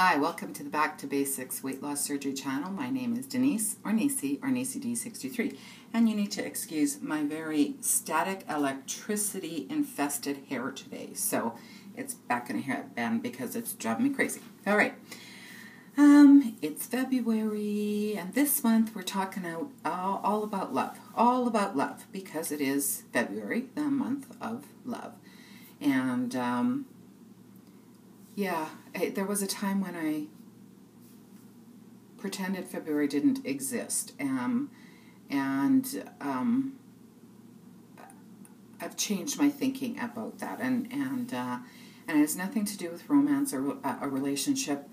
Hi, welcome to the Back to Basics Weight Loss Surgery channel. My name is Denise, or Nisi D63, and you need to excuse my very static electricity infested hair today. So it's back in a headband because it's driving me crazy. All right. It's February, and this month we're talking all about love, because it is February, the month of love. And there was a time when I pretended February didn't exist, and I've changed my thinking about that, and it has nothing to do with romance or a relationship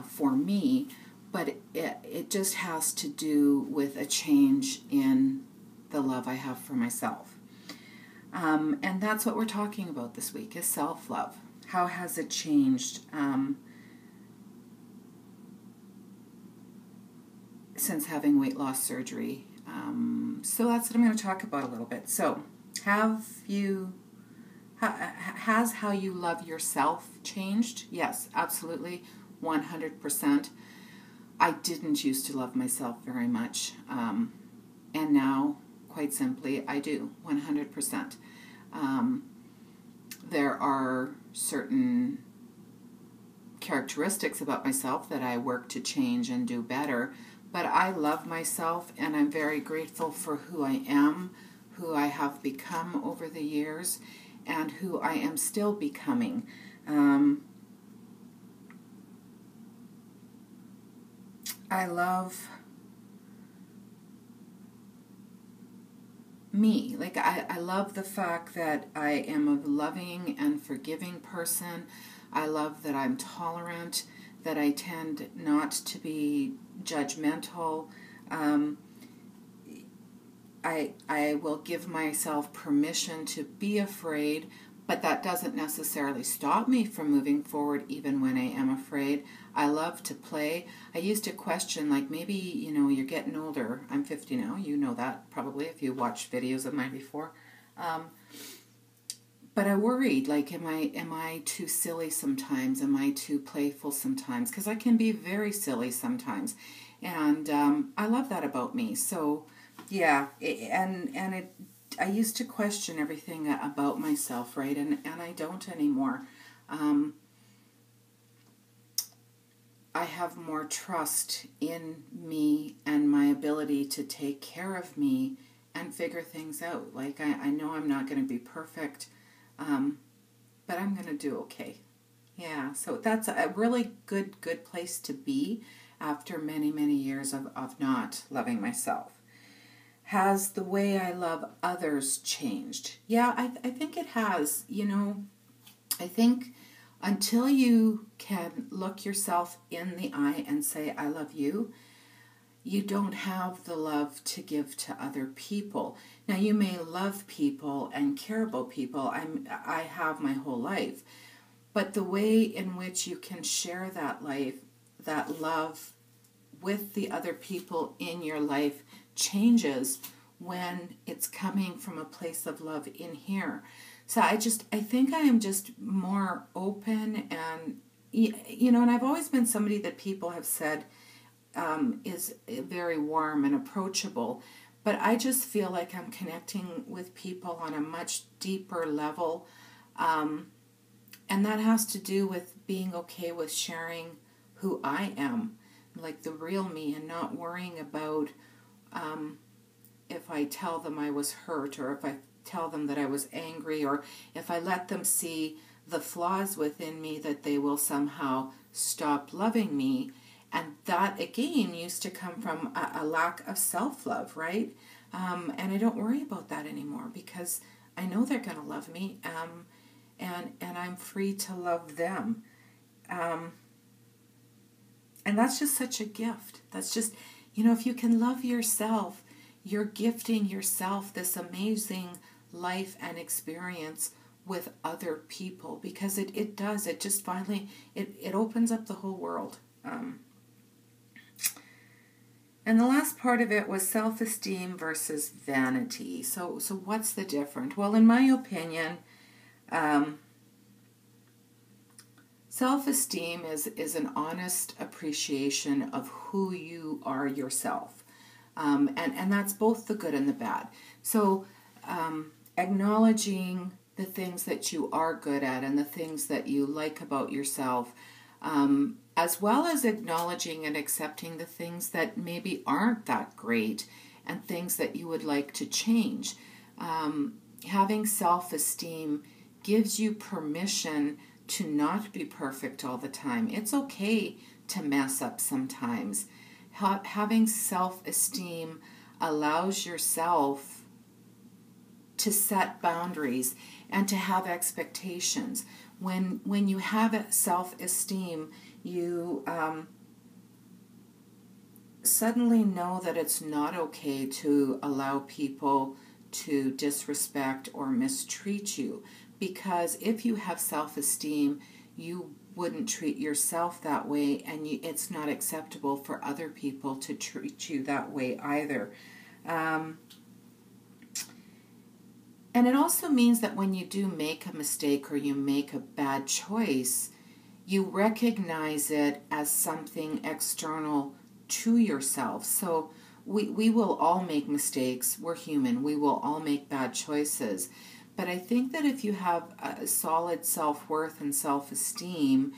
for me, but it just has to do with a change in the love I have for myself, and that's what we're talking about this week, is self-love. How has it changed since having weight loss surgery? So that's what I'm going to talk about a little bit. So, has how you love yourself changed? Yes, absolutely, 100%. I didn't used to love myself very much, and now, quite simply, I do, 100%. There are certain characteristics about myself that I work to change and do better, but I love myself, and I'm very grateful for who I am, who I have become over the years, and who I am still becoming. I love me. Like, I love the fact that I am a loving and forgiving person. I love that I'm tolerant, that I tend not to be judgmental. I will give myself permission to be afraid, but that doesn't necessarily stop me from moving forward even when I am afraid. I love to play. I used to question, like, maybe, you're getting older. I'm 50 now. You know that probably if you watched videos of mine before. But I worried, like, am I too silly sometimes? Am I too playful sometimes? Because I can be very silly sometimes. And I love that about me. So, yeah, I used to question everything about myself, right? And I don't anymore. I have more trust in me and my ability to take care of me and figure things out. Like, I know I'm not going to be perfect, but I'm going to do okay. Yeah, so that's a really good place to be after many, many years of not loving myself. Has the way I love others changed? Yeah, I think it has. I think until you can look yourself in the eye and say, I love you, you don't have the love to give to other people. Now, you may love people and care about people. I have my whole life. But the way in which you can share that love with the other people in your life changes when it's coming from a place of love in here. So I think I am just more open, and and I've always been somebody that people have said is very warm and approachable, but I just feel like I'm connecting with people on a much deeper level, and that has to do with being okay with sharing who I am, like the real me, and not worrying about if I tell them I was hurt, or if I tell them that I was angry, or if I let them see the flaws within me, that they will somehow stop loving me. And that, again, used to come from a lack of self-love, right? And I don't worry about that anymore, because I know they're going to love me, and I'm free to love them. And that's just such a gift. That's just, if you can love yourself, you're gifting yourself this amazing life and experience with other people, because it does. It just finally, it opens up the whole world. And the last part of it was self-esteem versus vanity. So what's the difference? Well, in my opinion, Self-esteem is an honest appreciation of who you are yourself. And that's both the good and the bad. So acknowledging the things that you are good at and the things that you like about yourself, as well as acknowledging and accepting the things that maybe aren't that great and things that you would like to change. Having self-esteem gives you permission to not be perfect all the time. It's okay to mess up sometimes. Having self-esteem allows yourself to set boundaries and to have expectations. When you have self-esteem, you suddenly know that it's not okay to allow people to disrespect or mistreat you. Because if you have self-esteem, you wouldn't treat yourself that way, and it's not acceptable for other people to treat you that way either. And it also means that when you do make a mistake or you make a bad choice, you recognize it as something external to yourself. So we will all make mistakes. We're human. We will all make bad choices. But I think that if you have a solid self-worth and self-esteem,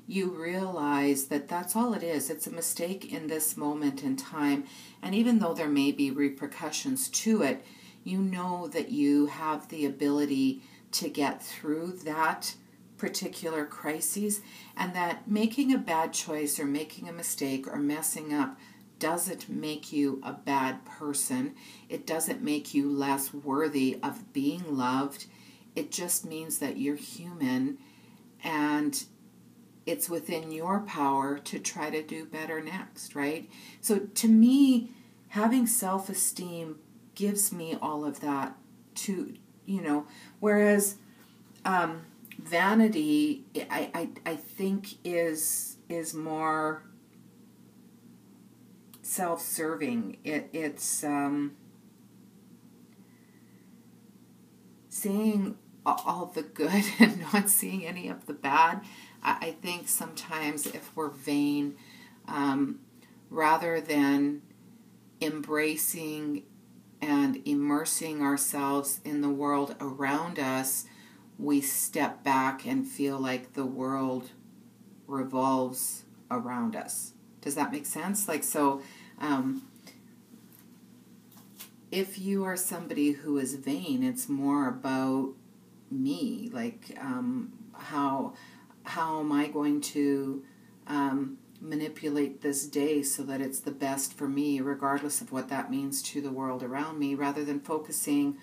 you realize that that's all it is. It's a mistake in this moment in time. And even though there may be repercussions to it, you know that you have the ability to get through that particular crisis, and that making a bad choice or making a mistake or messing up doesn't make you a bad person. It doesn't make you less worthy of being loved. It just means that you're human, and it's within your power to try to do better next, right? So to me, having self-esteem gives me all of that to, whereas vanity, I think is more self-serving. It's seeing all the good and not seeing any of the bad. I think sometimes if we're vain, rather than embracing and immersing ourselves in the world around us, we step back and feel like the world revolves around us. Does that make sense? If you are somebody who is vain, it's more about me. How am I going to manipulate this day so that it's the best for me, regardless of what that means to the world around me, rather than focusing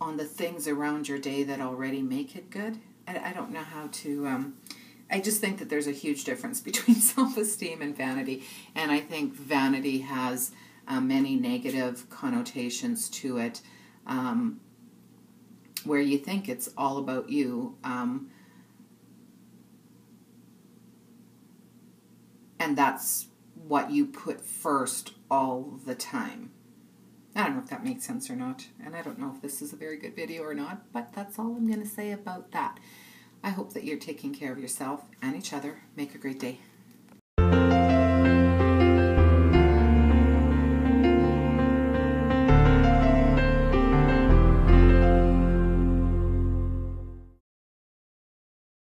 on the things around your day that already make it good. I don't know how to... I just think that there's a huge difference between self-esteem and vanity, and I think vanity has many negative connotations to it, where you think it's all about you, and that's what you put first all the time. I don't know if that makes sense or not, and I don't know if this is a very good video or not, but that's all I'm going to say about that. I hope that you're taking care of yourself and each other. Make a great day.